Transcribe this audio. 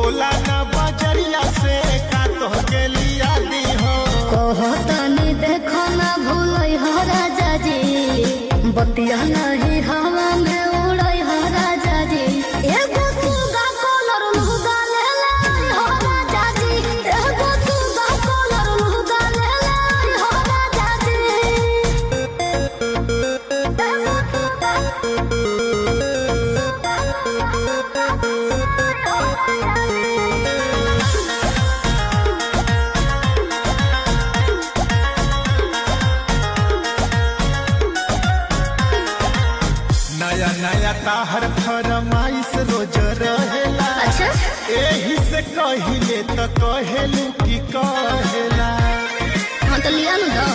बोला ना बजरिया से का तो के लिया दी हो कहतनी देखो ना भूलई हो राजा जी बतिया नहीं हवा में उड़ई हो राजा जी एगो सुगा कलर लुगा ले ले हो राजा जी एगो सुगा कलर लुगा ले ले हो राजा जी नया नया ताहर फरमाइश रोज रहेला अच्छा एही से कहिले तो कहेलू की कहेला हाँ तो लिया ना